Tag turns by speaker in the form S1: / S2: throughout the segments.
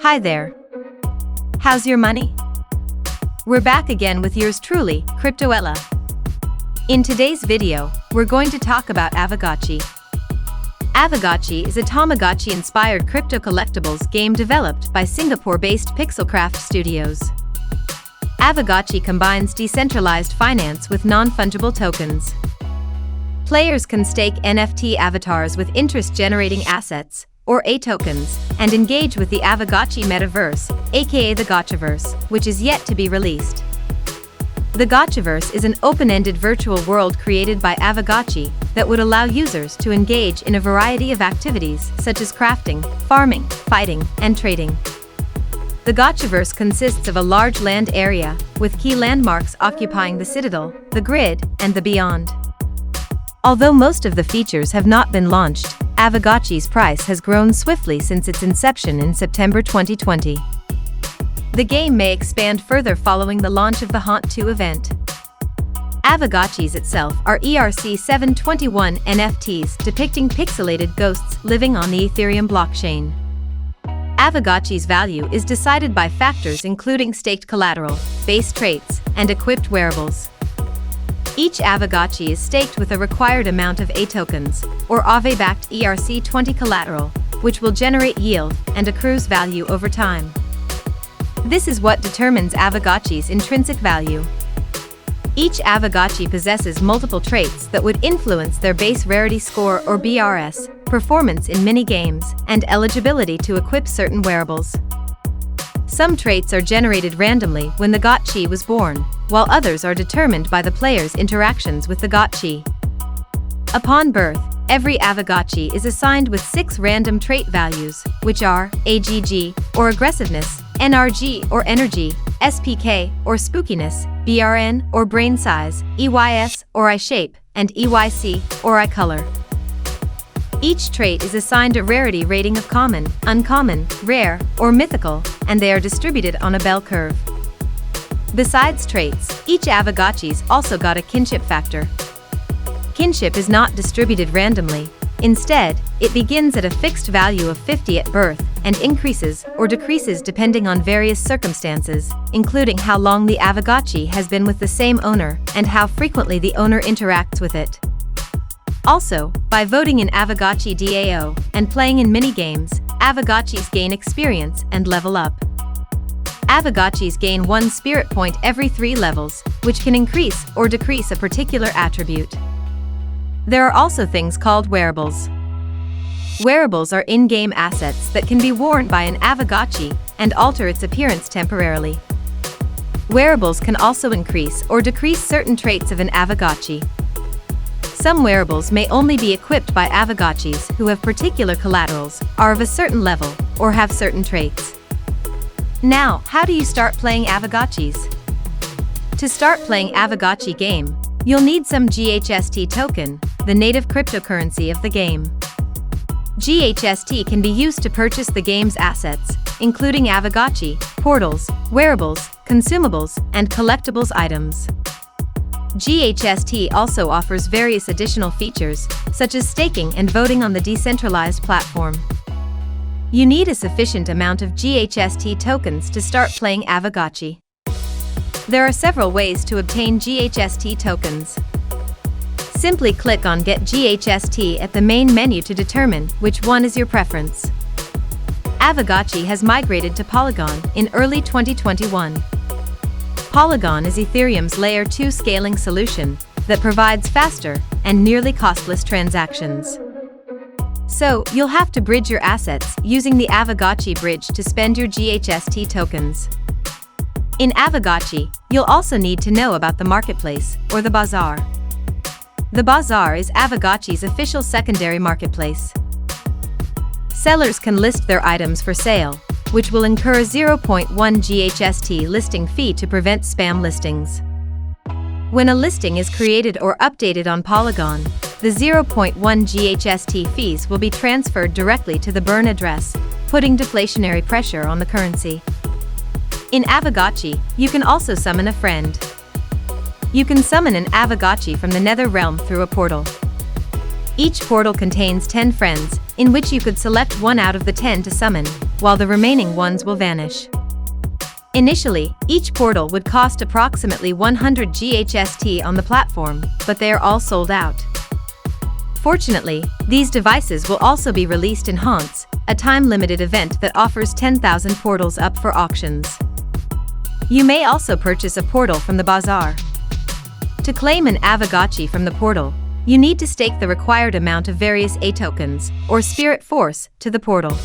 S1: Hi there. How's your money? We're back again with yours truly, Cryptoella. In today's video, we're going to talk about Aavegotchi. Aavegotchi is a Tamagotchi-inspired crypto collectibles game developed by Singapore-based Pixelcraft Studios. Aavegotchi combines decentralized finance with non-fungible tokens. Players can stake NFT avatars with interest-generating assets, or A-tokens, and engage with the Aavegotchi metaverse, aka the Gotchiverse, which is yet to be released. The Gotchiverse is an open-ended virtual world created by Aavegotchi that would allow users to engage in a variety of activities such as crafting, farming, fighting, and trading. The Gotchiverse consists of a large land area, with key landmarks occupying the Citadel, the Grid, and the Beyond. Although most of the features have not been launched, Aavegotchi's price has grown swiftly since its inception in September 2020. The game may expand further following the launch of the Haunt 2 event. Aavegotchis itself are ERC-721 NFTs depicting pixelated ghosts living on the Ethereum blockchain. Aavegotchi's value is decided by factors including staked collateral, base traits, and equipped wearables. Each Aavegotchi is staked with a required amount of A-tokens, or Aave-backed ERC-20 collateral, which will generate yield and accrues value over time. This is what determines Aavegotchi's intrinsic value. Each Aavegotchi possesses multiple traits that would influence their base rarity score or BRS, performance in mini-games, and eligibility to equip certain wearables. Some traits are generated randomly when the Gotchi was born, while others are determined by the player's interactions with the Gotchi. Upon birth, every Aavegotchi is assigned with 6 random trait values, which are AGG, or aggressiveness, NRG, or energy, SPK, or spookiness, BRN, or brain size, EYS, or eye shape, and EYC, or eye color. Each trait is assigned a rarity rating of common, uncommon, rare, or mythical, and they are distributed on a bell curve. Besides traits, each Aavegotchi's also got a kinship factor. Kinship is not distributed randomly. Instead, it begins at a fixed value of 50 at birth and increases or decreases depending on various circumstances, including how long the Aavegotchi has been with the same owner and how frequently the owner interacts with it. Also, by voting in Aavegotchi DAO and playing in mini-games, Aavegotchis gain experience and level up. Aavegotchis gain 1 spirit point every 3 levels, which can increase or decrease a particular attribute. There are also things called wearables. Wearables are in-game assets that can be worn by an Aavegotchi and alter its appearance temporarily. Wearables can also increase or decrease certain traits of an Aavegotchi. Some wearables may only be equipped by Aavegotchis who have particular collaterals, are of a certain level, or have certain traits. Now, how do you start playing Aavegotchis? To start playing Aavegotchi game, you'll need some GHST token, the native cryptocurrency of the game. GHST can be used to purchase the game's assets, including Aavegotchi, portals, wearables, consumables, and collectibles items. GHST also offers various additional features, such as staking and voting on the decentralized platform. You need a sufficient amount of GHST tokens to start playing Aavegotchi. There are several ways to obtain GHST tokens. Simply click on Get GHST at the main menu to determine which one is your preference. Aavegotchi has migrated to Polygon in early 2021. Polygon is Ethereum's Layer 2 scaling solution that provides faster and nearly costless transactions. So, you'll have to bridge your assets using the Aavegotchi bridge to spend your GHST tokens. In Aavegotchi, you'll also need to know about the marketplace, or the bazaar. The bazaar is Aavegotchi's official secondary marketplace. Sellers can list their items for sale, which will incur a 0.1 GHST listing fee to prevent spam listings. When a listing is created or updated on Polygon, the 0.1 GHST fees will be transferred directly to the burn address, putting deflationary pressure on the currency. In Aavegotchi, you can also summon a friend. You can summon an Aavegotchi from the Nether Realm through a portal. Each portal contains 10 friends, in which you could select one out of the 10 to summon, while the remaining ones will vanish. Initially, each portal would cost approximately 100 GHST on the platform, but they are all sold out. Fortunately, these devices will also be released in Haunts, a time-limited event that offers 10,000 portals up for auctions. You may also purchase a portal from the bazaar. To claim an Aavegotchi from the portal, you need to stake the required amount of various A tokens, or Spirit Force, to the portal.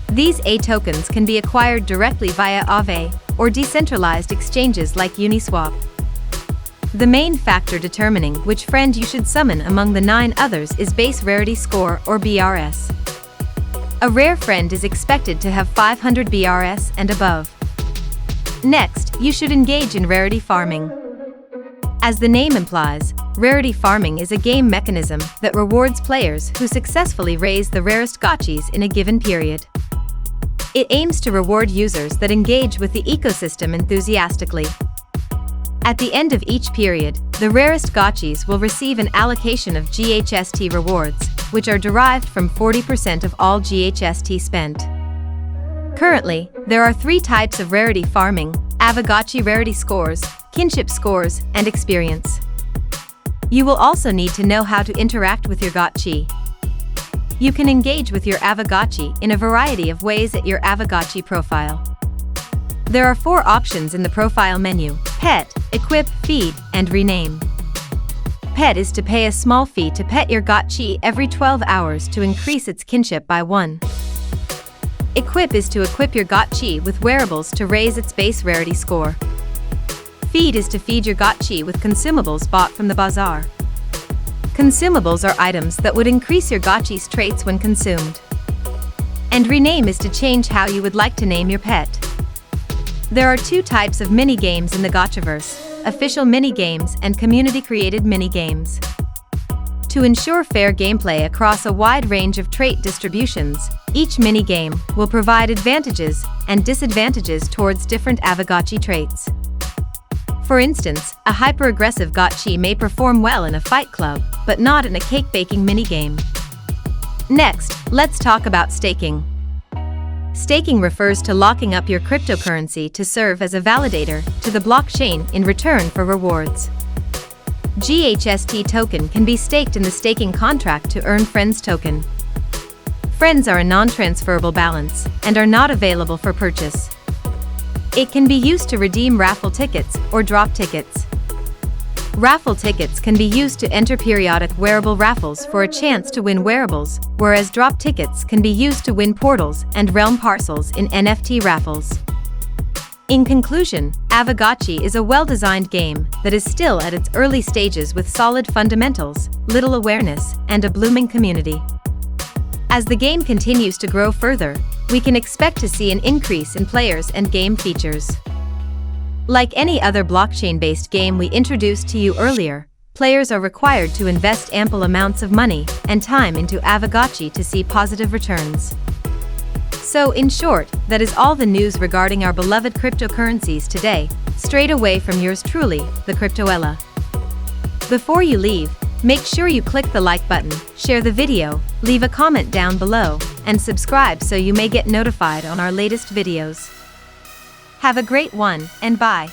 S1: These A tokens can be acquired directly via Aave, or decentralized exchanges like Uniswap. The main factor determining which friend you should summon among the 9 others is base rarity score, or BRS. A rare friend is expected to have 500 BRS and above. Next, you should engage in rarity farming. As the name implies, rarity farming is a game mechanism that rewards players who successfully raise the rarest gotchis in a given period. It aims to reward users that engage with the ecosystem enthusiastically. At the end of each period, the rarest gotchis will receive an allocation of GHST rewards, which are derived from 40% of all GHST spent. Currently, there are 3 types of rarity farming: Aavegotchi rarity scores, kinship scores, and experience. You will also need to know how to interact with your gotchi. You can engage with your Aavegotchi in a variety of ways at your Aavegotchi profile. There are 4 options in the profile menu: Pet, Equip, Feed, and Rename. Pet is to pay a small fee to pet your gotchi every 12 hours to increase its kinship by 1. Equip is to equip your gotchi with wearables to raise its base rarity score. Feed is to feed your gotchi with consumables bought from the bazaar. Consumables are items that would increase your gotchi's traits when consumed. And Rename is to change how you would like to name your pet. There are 2 types of mini-games in the Gotchiverse: official mini-games and community-created mini-games. To ensure fair gameplay across a wide range of trait distributions, each mini-game will provide advantages and disadvantages towards different Aavegotchi traits. For instance, a hyper-aggressive gotchi may perform well in a fight club, but not in a cake-baking minigame. Next, let's talk about staking. Staking refers to locking up your cryptocurrency to serve as a validator to the blockchain in return for rewards. GHST token can be staked in the staking contract to earn Friends token. Friends are a non-transferable balance and are not available for purchase. It can be used to redeem raffle tickets or drop tickets. Raffle tickets can be used to enter periodic wearable raffles for a chance to win wearables, whereas drop tickets can be used to win portals and realm parcels in NFT raffles. In conclusion, Aavegotchi is a well-designed game that is still at its early stages with solid fundamentals, little awareness, and a blooming community. As the game continues to grow further, we can expect to see an increase in players and game features. Like any other blockchain-based game we introduced to you earlier, players are required to invest ample amounts of money and time into Aavegotchi to see positive returns. So in short, that is all the news regarding our beloved cryptocurrencies today, straight away from yours truly, the Cryptoella. Before you leave, make sure you click the like button, share the video, leave a comment down below, and subscribe so you may get notified on our latest videos. Have a great one, and bye.